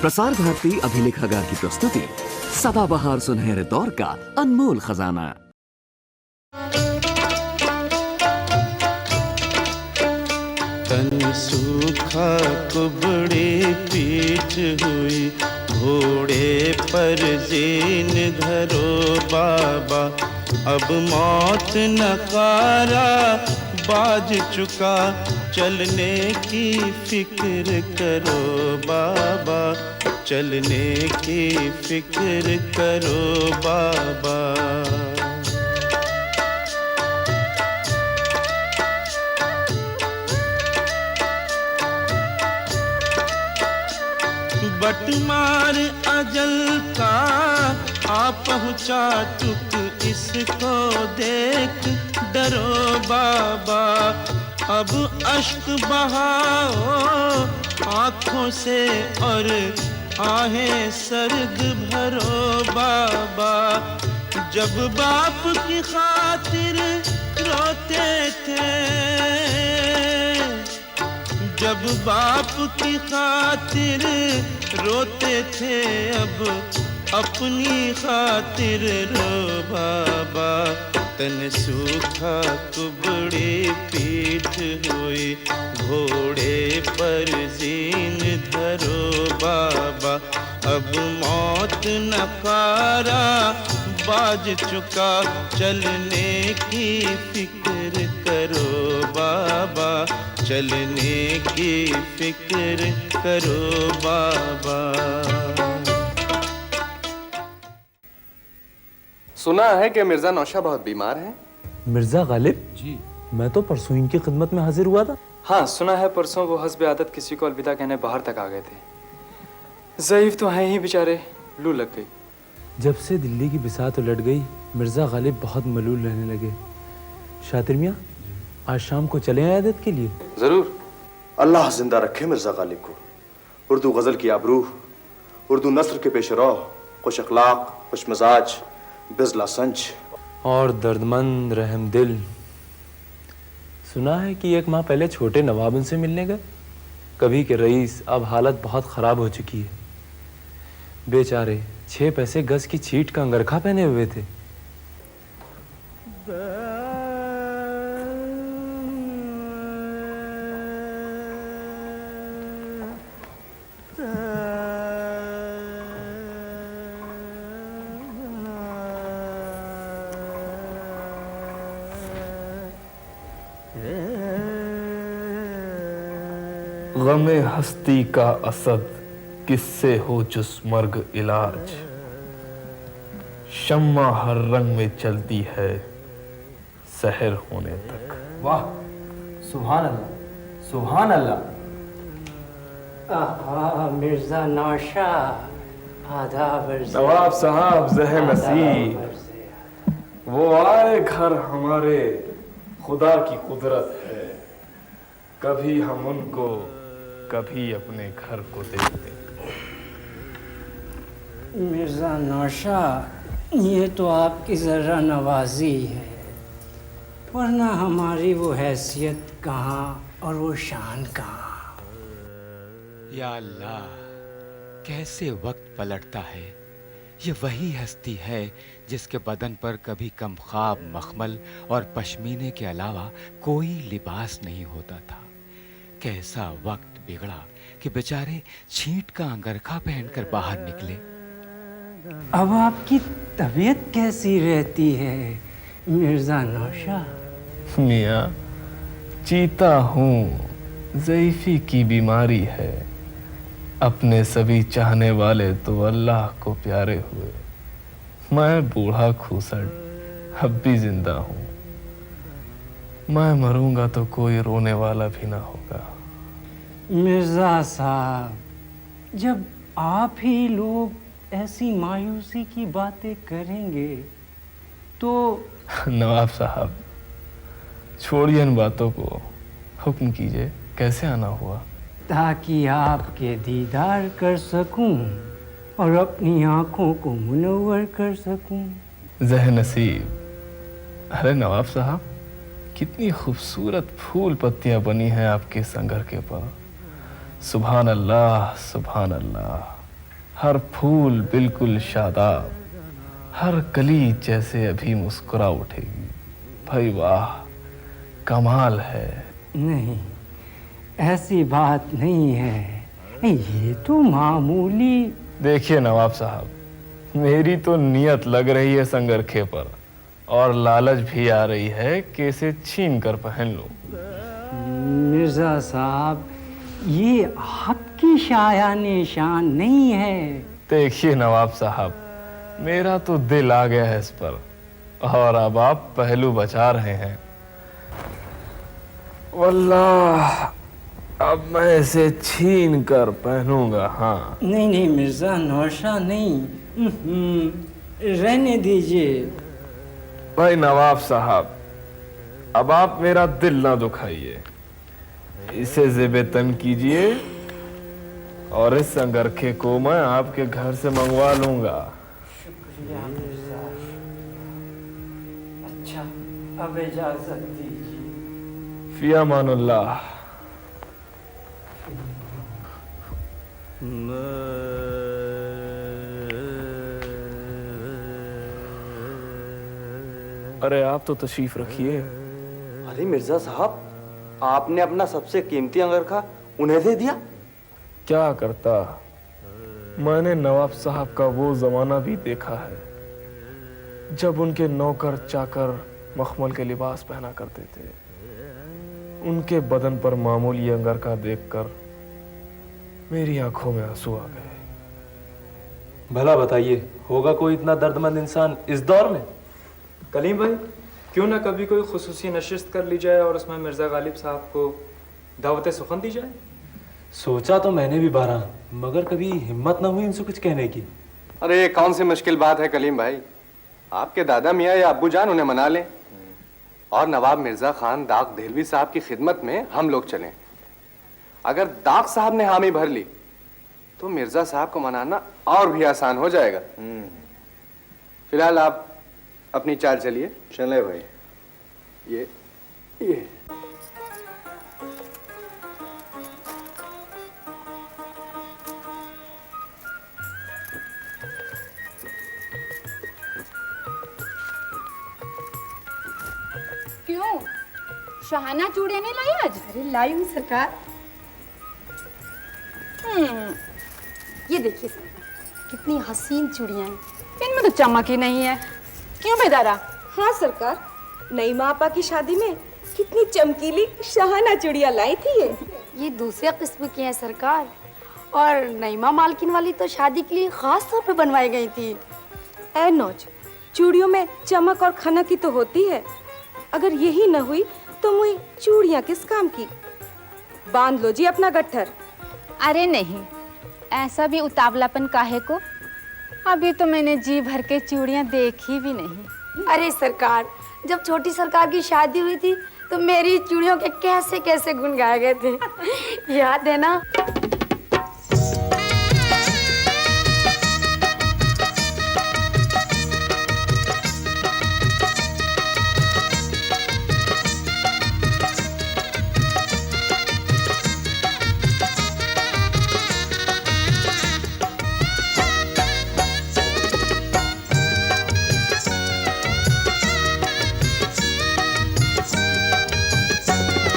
प्रसार भारती अभिलेखागार की प्रस्तुति सदाबहार सुनहरे दौर का अनमोल खजाना। तन सूखा कुबड़ी पीठ हुई, घोड़े पर जीन धरो बाबा। अब मौत नकारा बाज चुका, चलने की फिक्र करो बाबा, चलने की फिक्र करो बाबा। बटमार अजल का आ पहुँचा तुक, इसको देख डरो बाबा। अब अश्क बहाओ आँखों से और आहें सर्द भरो बाबा। जब बाप की खातिर रोते थे, जब बाप की खातिर रोते थे, अब अपनी खातिर रो बाबा। तन सूखा कुबड़ी पीठ हुई, घोड़े पर जीन धरो बाबा। अब मौत नकारा बाज चुका, चलने की फिक्र करो बाबा, चलने की फिक्र करो बाबा। सुना है कि मिर्जा नौशा बहुत बीमार हैं। मिर्जा गालिब जी, मैं तो परसों इनकी खिदमत में हाजिर हुआ था। हाँ सुना है, परसों वो हस्बे आदत किसी को अलविदा कहने बाहर तक आ गए थे। ज़ईफ तो हैं ही बेचारे, लू लग गई। जब से दिल्ली की बिसात उलट गई, मिर्जा गालिब बहुत मलूल रहने लगे। शातिर मियाँ, आज शाम को चले आए आदत के लिए? जरूर। अल्लाह जिंदा रखे मिर्जा गालिब को। उर्दू गजल की आबरू, उर्दू नस्र के पेश रो, खुश अखलाक, खुश मिजाज, बिजला संच और दर्दमंद रहम दिल। सुना है कि एक माह पहले छोटे नवाब उनसे मिलने गए। कभी के रईस, अब हालत बहुत खराब हो चुकी है। बेचारे 6 पैसे गज की छीट का अंगरखा पहने हुए थे। गमे हस्ती का असद किससे हो जुस मर्ग इलाज। शम्मा हर रंग में चलती है सहर होने तक। वाह, सुभान अल्लाह, सुभान अल्लाह। मिर्जा नौशा, आदाब अर्ज़। नवाब साहब ज़हे नसीब, वो आए घर हमारे, खुदा की कुदरत है। कभी हम उनको, कभी अपने घर को देखते। मिर्जा नौशा, ये तो आपकी ज़रा नवाजी है, वरना हमारी वो हैसियत कहाँ और वो शान कहाँ। या अल्लाह, कैसे वक्त पलटता है। ये वही हस्ती है जिसके बदन पर कभी कम ख्वाब, मखमल और पश्मीने के अलावा कोई लिबास नहीं होता था। कैसा वक्त बिगड़ा कि बेचारे छींट का अंगरखा पहनकर बाहर निकले। अब आपकी तबीयत कैसी रहती है मिर्जा नौशा? मियाँ, जीता हूँ, ज़ईफ़ी की बीमारी है। अपने सभी चाहने वाले तो अल्लाह को प्यारे हुए। मैं बूढ़ा खूसड़ अब भी जिंदा हूँ। मैं मरूंगा तो कोई रोने वाला भी ना होगा। मिर्जा साहब, जब आप ही लोग ऐसी मायूसी की बातें करेंगे तो। नवाब साहब, छोड़िए इन बातों को, हुक्म कीजिए कैसे आना हुआ? ताकि आपके दीदार कर सकूं और अपनी आंखों को मुनव्वर कर सकूं। ज़ह नसीब। अरे नवाब साहब, कितनी खूबसूरत फूल पत्तियां बनी हैं आपके संगर के पर। सुभान अल्लाह, सुभान अल्लाह। हर फूल बिल्कुल शादाब, हर कली जैसे अभी मुस्कुरा उठेगी। भाई वाह, कमाल है। नहीं, ऐसी बात नहीं है, ये तो मामूली। देखिए नवाब साहब, मेरी तो नियत लग रही है संगरखे पर, और लालच भी आ रही है कि इसे छीन कर पहन लूं। मिर्जा साहब, ये आपकी शायाने शान नहीं है। देखिए नवाब साहब, मेरा तो दिल आ गया है इस पर, और अब आप पहलू बचा रहे हैं। वल्लाह, अब मैं इसे छीन कर पहनूंगा। हाँ नहीं नहीं मिर्जा नौशा नहीं, रहने दीजिए। भाई नवाब साहब, अब आप मेरा दिल ना दुखाइए, इसे ज़ेबे तन कीजिए और इस संगरखे को मैं आपके घर से मंगवा लूंगा। शुक्रिया मिर्जा। अच्छा, अब इजाजत दीजिए। फी अमानुल्लाह। अरे आप तो तशरीफ रखिए। अरे मिर्जा साहब, आपने अपना सबसे कीमती अंगरखा उन्हें दे दिया? क्या करता, मैंने नवाब साहब का वो जमाना भी देखा है जब उनके नौकर चाकर मखमल के लिबास पहना करते थे। उनके बदन पर मामूली अंगरखा देखकर मेरी आंखों में आंसू आ गए। भला बताइए, होगा कोई इतना दर्दमंद इंसान इस दौर में? कलीम भाई, क्यों ना कभी कोई खुसूसी नशिस्त कर ली जाए और उसमें मिर्ज़ा गालिब साहब को दावत सुखन दी जाए। सोचा तो मैंने भी बारह, मगर कभी हिम्मत ना हुई उनसे कुछ कहने की। अरे ये कौन सी मुश्किल बात है कलीम भाई, आपके दादा मियाँ या अब्बू जान उन्हें मना लें और नवाब मिर्जा खान दाग देहलवी साहब की खिदमत में हम लोग चलें। अगर दाग साहब ने हामी भर ली तो मिर्जा साहब को मनाना और भी आसान हो जाएगा। फिलहाल आप अपनी चाल चलिए। चले भाई। ये क्यों, शाहाना चूड़ियां नहीं लाई आज? अरे लाई हूँ सरकार। ये देखिए सरकार, कितनी हसीन चूड़ियां हैं। इनमें तो चमक ही नहीं है। क्यों बेदारा? हाँ सरकार, नई माँ आपा की शादी में कितनी चमकीली शाहाना चूड़ियां लाई थी ये दूसरे किस्म की हैं सरकार, और नईमा मालकिन वाली तो शादी के लिए खास तौर पे बनवाई गई थी। ए नौज, चूड़ियों में चमक और खनक ही तो होती है। अगर यही न हुई तो मुई चूड़ियां किस काम की? बांध लो जी अपना गट्ठर। अरे नहीं, ऐसा भी उतावलापन काहे को? अभी तो मैंने जी भर के चूड़ियां देखी भी नहीं। अरे सरकार, जब छोटी सरकार की शादी हुई थी तो मेरी चूड़ियों के कैसे कैसे गुण गाए गए थे, याद है ना?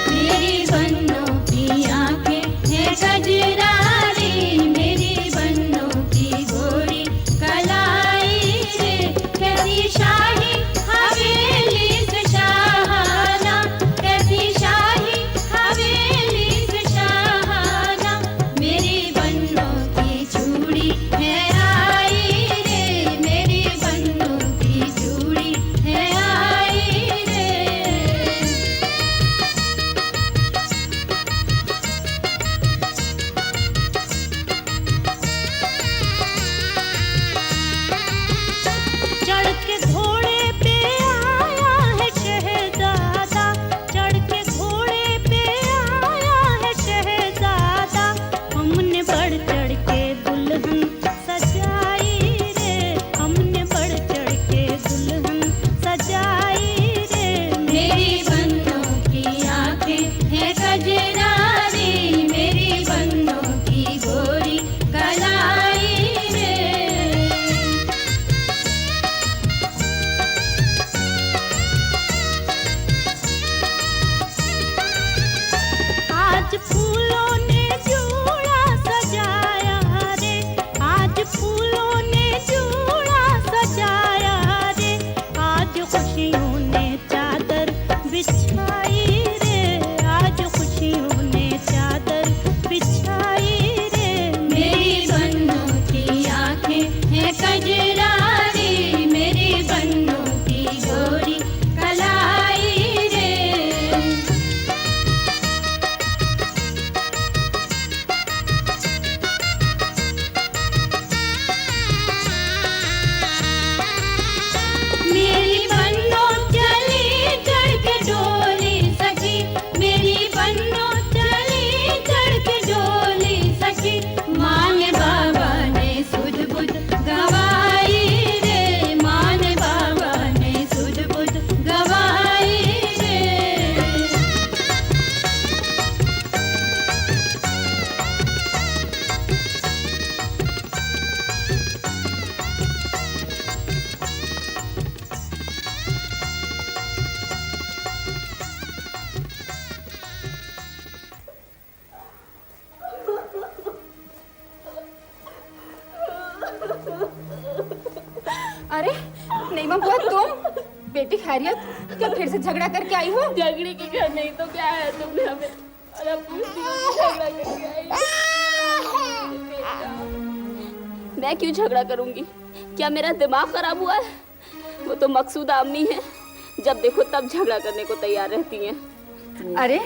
मेरी बन्नों की आंखें हैं सजी बेगम बुआ तुम? बेटी खैरियत? क्या फिर से झगड़ा करके आई हो? झगड़े के घर नहीं तो क्या है, तुमने हमें अरे झगड़ा करके आई। मैं क्यों झगड़ा करूंगी? क्या मेरा दिमाग खराब हुआ है? वो तो मकसूदा अम्मी है, जब देखो तब झगड़ा करने को तैयार रहती हैं। अरे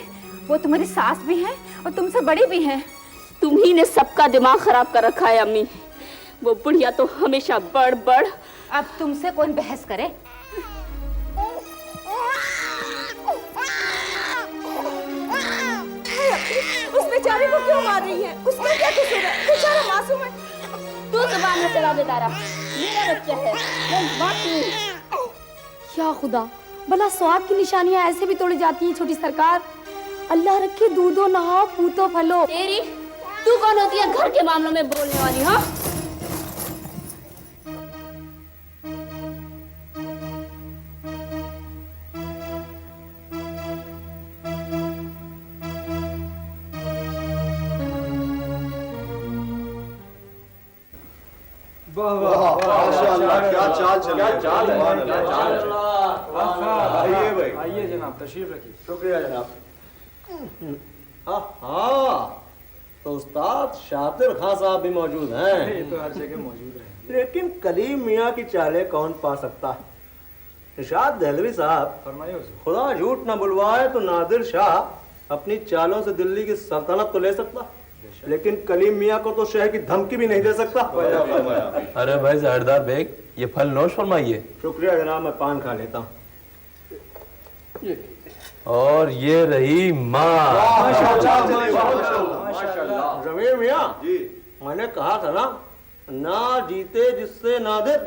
वो तुम्हारी सास भी है और तुमसे बड़ी भी है। तुम्ही ने सबका दिमाग खराब कर रखा है अम्मी। वो बुढ़िया तो हमेशा बड़ बड़। अब तुमसे कौन बहस करे? उस बेचारे को क्यों मार रही है? उसका क्या कसूर है? बेचारा मासूम है। तू जुबान में चला बेतारा, मेरा बच्चा है, मैं मारती हूँ। क्या खुदा, भला स्वाद की निशानियां ऐसे भी तोड़ी जाती हैं छोटी सरकार। अल्लाह रखे दूधो नहाओ पूतो फलो। तेरी तू कौन होती है घर के मामलों में बोलने वाली? हाँ क्या चाल चल आइए भाई, आइए जनाब, तशरीफ रखिए। शुक्रिया जनाब। हाँ तो उस्ताद शातिर खान साहब भी मौजूद हैं। ये तो हर जगह मौजूद रहे। लेकिन कलीम मियाँ की चालें कौन पा सकता है? निशात दहलवी साहब, फरमाइए। खुदा झूठ न बुलवाए तो नादिर शाह अपनी चालों से दिल्ली की सल्तनत तो ले सकता, लेकिन कलीम मियाँ को तो शहर की धमकी भी नहीं दे सकता। अरे भाई जहरदार बेग, ये फल नोश फरमाइए। शुक्रिया जनाब, मैं पान खा लेता हूँ। और ये रही माँ। जमीर मियाँ जी, मैंने कहा था ना, ना जीते जिससे नादिर,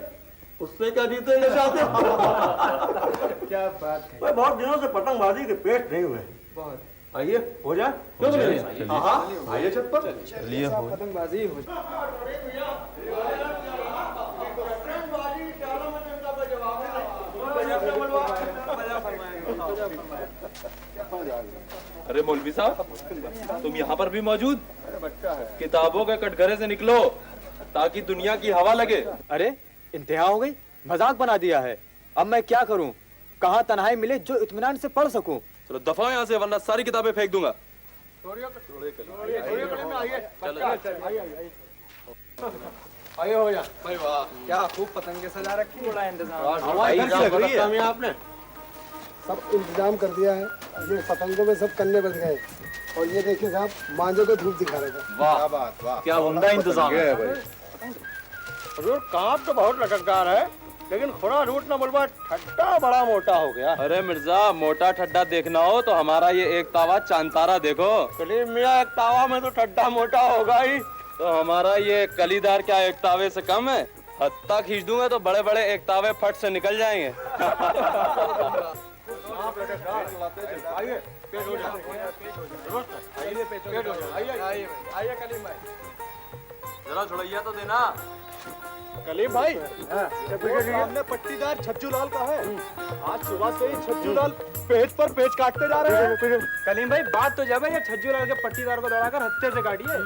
उससे क्या जीतेंगे शातिर। क्या बात है। भाई बहुत दिनों से पतंगबाजी के पेश नहीं हुए। बहुत। आइए हो जाए। क्यों नहीं? हाँ आइए छत पर। चलिए हो पतंगबाजी हो अरे मौलवी साहब, तुम यहाँ पर भी मौजूद? किताबों के कटघरे से निकलो ताकि दुनिया की हवा लगे। अरे इंतहा हो गई, मजाक बना दिया है। अब मैं क्या करूं? कहाँ तन्हाई मिले जो इत्मीनान से पढ़ सकूं। चलो दफा यहाँ से, वरना सारी किताबें फेंक दूंगा। आइए हो जा भाई। वाह, क्या खूब पतंगे सजा रखी। बड़ा इंतजाम आपने सब इंतजाम कर दिया है। ये पतंगों में सब कन्ने बज गए और ये देखिए साहब, मांझे को धूप दिखा रहे थे। वाह बात, वाह, क्या उम्दा इंतजाम है भाई। हुजूर, काम तो बहुत लटकदार है, लेकिन खुदा झूठ न बुलवा, ठट्टा बड़ा मोटा हो गया। अरे मिर्जा, मोटा ठड्डा देखना हो तो हमारा ये एक तावा चांतारा देखो। कलीम मियाँ, एक तावा में तो ठट्टा मोटा होगा ही। तो हमारा ये कलीदार क्या एक तावे से कम है? हत्ता खींच दूंगा तो बड़े बड़े एक तावे फट से निकल जाएंगे। आइए पेश हो जाए। आइए पेश हो जाए। आइए कलीम भाई, जरा छुड़ैया तो देना। कलीम भाई, हमने पट्टीदार छज्जू लाल का है। आज सुबह से ही छज्जू लाल पेज पर पेज काटते जा रहे हैं। कलीम भाई बात तो जब है, ये छज्जू लाल के पट्टीदार को दौड़ाकर हत्थे से काटिए।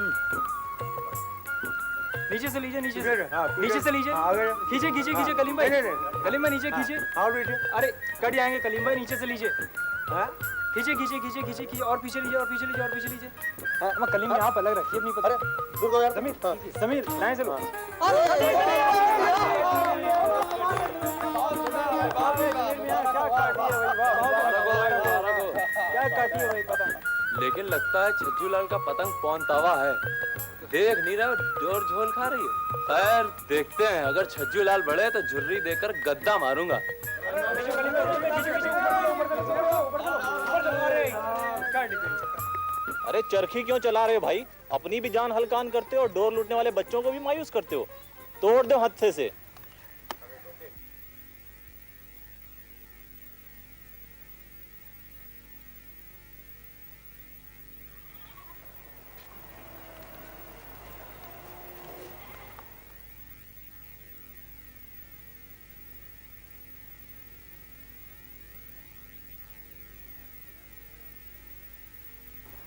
नीचे से लीजिए, नीचे से, नीचे से लीजिए। खींचे खींचे खींचे कलीम भाई, कलीम भाई नीचे खींचे। अरे कट जाएंगे कलीम भाई, नीचे से लीजिए। खींचे खींचे खींचे खींचे खींचे और पीछे लीजिए, और पीछे लीजिए, और पीछे लीजिए। मैं कलीम में आप अलग रखिए अपनी पता। अरे समीर, समीर लाए से लो। क्या काटी है भाई पतंग? लेकिन लगता है छज्जू लाल का पतंग पौन तावा है। देख नहीं रहा, जोर झोल खा रही है। खैर देखते हैं, अगर छज्जू लाल बढ़े तो झुर्री देकर गद्दा मारूंगा। अरे चरखी क्यों चला रहे हो भाई? अपनी भी जान हल्कान करते हो और डोर लूटने वाले बच्चों को भी मायूस करते हो। तोड़ दो हत्थे से।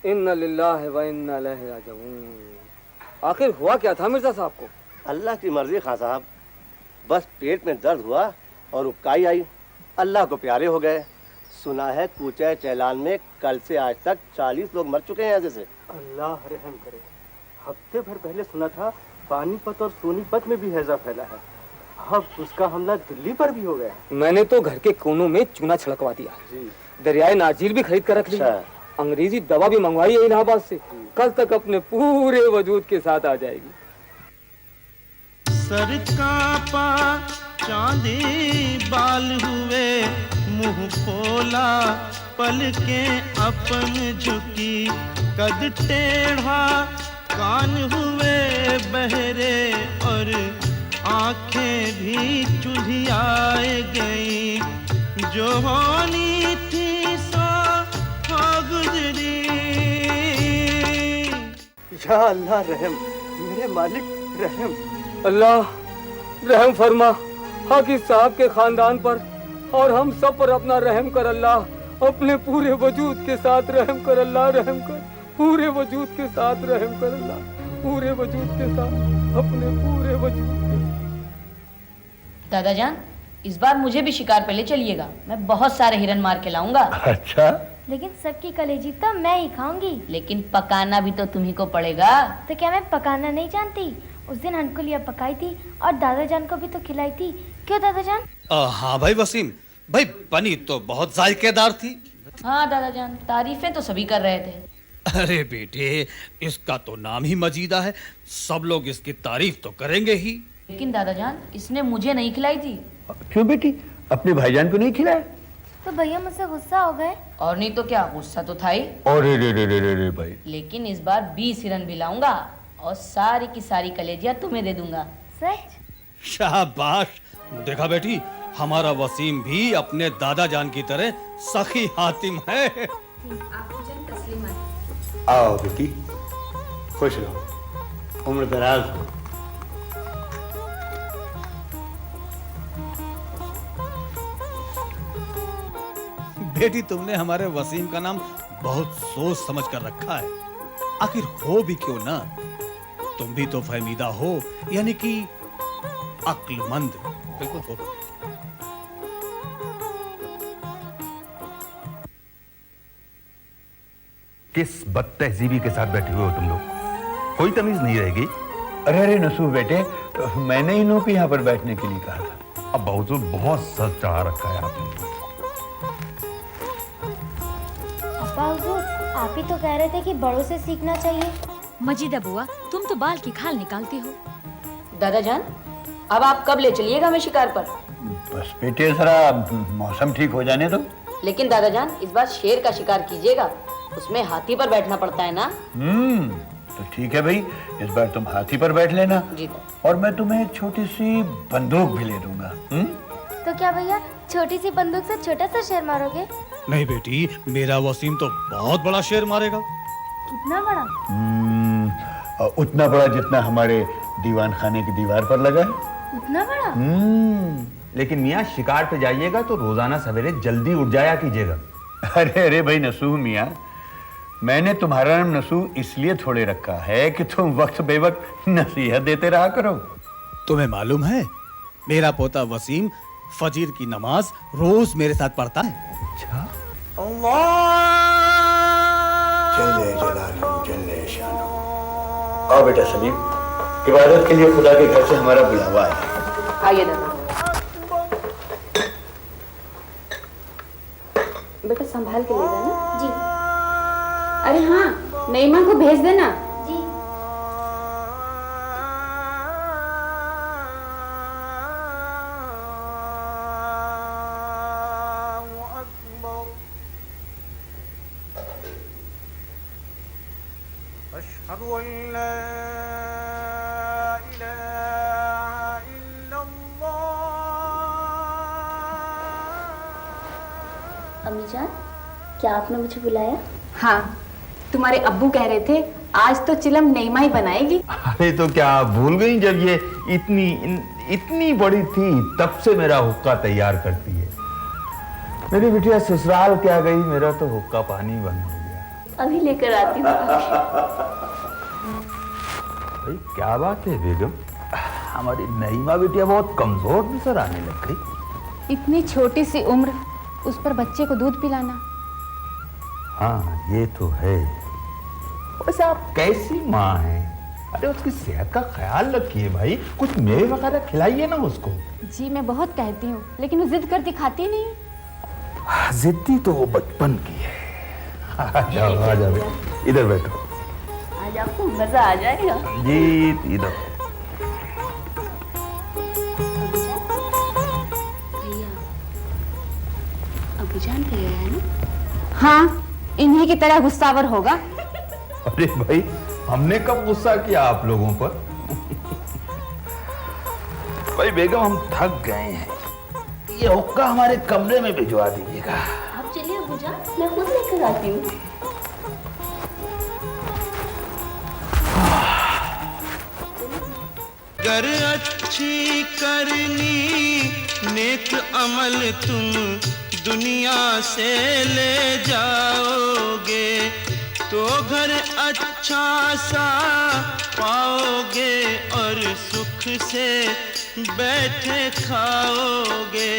इन्ना लिल्लाहि व इन्ना इलैहि राजिऊन। आखिर हुआ क्या था मिर्जा साहब को? अल्लाह की मर्जी खान साहब, बस पेट में दर्द हुआ और उपकाई आई, अल्लाह को प्यारे हो गए। सुना है कूचे चैलान में कल से आज तक 40 लोग मर चुके हैं ऐसे से। अल्लाह रहम करे। हफ्ते भर पहले सुना था पानीपत और सोनीपत में भी हैजा फैला है। अब उसका हमला दिल्ली पर भी हो गया। मैंने तो घर के कोनों में चूना छिड़कवा दिया, दरियाए नाजिल भी खरीद कर रख लिया, अंग्रेजी दवा भी मंगवाई है इलाहाबाद से, कल तक अपने पूरे वजूद के साथ आ जाएगी। सर कांपा चांदी बाल हुए, मुंह पोला पलकें अपन झुकी, कद टेढ़ा कान हुए बहरे और आंखें भी चुधियाए गई, जो होनी थी सो हो गुजरी। या अल्लाह रहम, मेरे मालिक रहम। अल्लाह रहम फरमा हाकिम साहब के खानदान पर और हम सब पर अपना रहम कर अल्लाह, अपने पूरे वजूद के साथ रहम कर अल्लाह, रहम कर पूरे वजूद के साथ रहम कर अल्लाह, पूरे वजूद के साथ, अपने पूरे वजूद के। दादा जान, इस बार मुझे भी शिकार पे ले चलिएगा, मैं बहुत सारे हिरन मार के लाऊंगा। अच्छा, लेकिन सबकी कलेजी तो मैं ही खाऊंगी। लेकिन पकाना भी तो तुम्ही को पड़ेगा। तो क्या मैं पकाना नहीं जानती? उस दिन हनकुलिया पकाई थी और दादा जान को भी तो खिलाई थी। क्यों दादा जान? हाँ भाई वसीम भाई, बनी तो बहुत जायकेदार थी। हाँ दादा जान, तारीफें तो सभी कर रहे थे। अरे बेटे, इसका तो नाम ही मजीदा है, सब लोग इसकी तारीफ तो करेंगे ही। लेकिन दादा जान, इसने मुझे नहीं खिलाई थी। क्यों बेटी, अपने भाईजान को नहीं खिलाया? तो भैया मुझसे गुस्सा हो गए। और नहीं तो क्या, गुस्सा तो था ही। अरे रे रे रे रे रे भाई। लेकिन इस बार 20 हिरन भी लाऊंगा और सारी की सारी कलेजियां तुम्हें दे दूंगा। सच? शाबाश, देखा बेटी, हमारा वसीम भी अपने दादा जान की तरह सखी हातिम है। आओ बेटी, खुश रहो, उम्र दराज हो। बेटी, तुमने हमारे वसीम का नाम बहुत सोच समझ कर रखा है, आखिर हो भी क्यों ना, तुम भी तो फहमीदा हो, यानी कि अक्लमंद। बिल्कुल हो। किस बदतहजीबी के साथ बैठे हुए हो तुम लोग, कोई तमीज नहीं रहेगी। अरे अरे नसूह बेटे, तो मैंने इन लोगों को यहाँ पर बैठने के लिए कहा था। अब बहुत सर चढ़ा रखा है आपने। अब्बा हुजूर, आप ही तो कह रहे थे कि बड़ों से सीखना चाहिए। मजीदा बुआ, तुम तो बाल की खाल निकालती हो। दादा जान, अब आप कब ले चलिएगा हमें शिकार पर? बस बेटे, जरा मौसम ठीक हो जाने दो। लेकिन दादा जान, इस बार शेर का शिकार कीजिएगा, उसमें हाथी पर बैठना पड़ता है ना। तो ठीक है भाई, इस बार तुम हाथी पर बैठ लेना जी। और मैं तुम्हें एक छोटी सी बंदूक भी ले दूंगा। तो क्या भैया छोटी सी बंदूक से छोटा सा शेर मारोगे? नहीं बेटी, मेरा वसीम तो बहुत बड़ा शेर मारेगा। कितना बड़ा? उतना बड़ा जितना हमारे दीवान खाने की दीवार पर लगा है। उतना बड़ा? लेकिन मियाँ, शिकार पे जाइएगा तो रोजाना सवेरे जल्दी उठ जाया कीजिएगा। अरे अरे भाई नसूह मियाँ, मैंने तुम्हारा नाम नसूह इसलिए थोड़े रखा है कि तुम वक्त बेवक्त नसीहत देते रहा करो। तुम्हें मालूम है, मेरा पोता वसीम फजीर की नमाज रोज मेरे साथ पढ़ता है। अच्छा। जल्ले जलालहू जल्ले शानहू। आओ बेटा सलीम, इबादत के लिए खुदा के घर से हमारा बुलावा है। आइए दादा। बेटा संभाल के ले जाना। जी। अरे हाँ, नईमा को भेज देना। जी। अशहदु अल्ला इलाहा इल्लल्लाह। अम्मी जान, क्या आपने मुझे बुलाया? हाँ, तुम्हारे अब्बू कह रहे थे आज तो चिलम नईमा ही बनाएगी। अरे तो क्या आप भूल गई, जब ये इतनी बड़ी थी तब से मेरा हुक्का तैयार करती है। मेरी बिटिया ससुराल क्या गई, मेरा तो हुक्का पानी बंद हो गया। अभी लेकर आती हूँ। भाई क्या बात है बेगम, हमारी नईमा बिटिया बहुत कमजोर नजर आने लग गई। इतनी छोटी सी उम्र, उस पर बच्चे को दूध पिलाना। हाँ ये तो है। वैसे आप कैसी माँ है? अरे उसकी सेहत का ख्याल रखिए भाई, कुछ मेवे वगैरह खिलाइए ना उसको। जी मैं बहुत कहती हूँ, लेकिन वो जिद करती खाती नहीं। जिद्दी तो वो बचपन की है। आ जाओ इधर बैठो। आज आपको मजा आ जाएगा। जी इधर। भैया अभी जानते हैं ना? हाँ, इन्हीं की तरह गुस्सावर होगा। अरे भाई हमने कब गुस्सा किया आप लोगों पर? भाई बेगम हम थक गए हैं, ये हुक्का हमारे कमरे में भिजवा दीजिएगा। आप चलिए अबूजान, मैं खुद लेकर आती हूँ। गर अच्छी करनी नेक अमल तुम दुनिया से ले जाओगे, तो घर अच्छा सा पाओगे और सुख से बैठे खाओगे।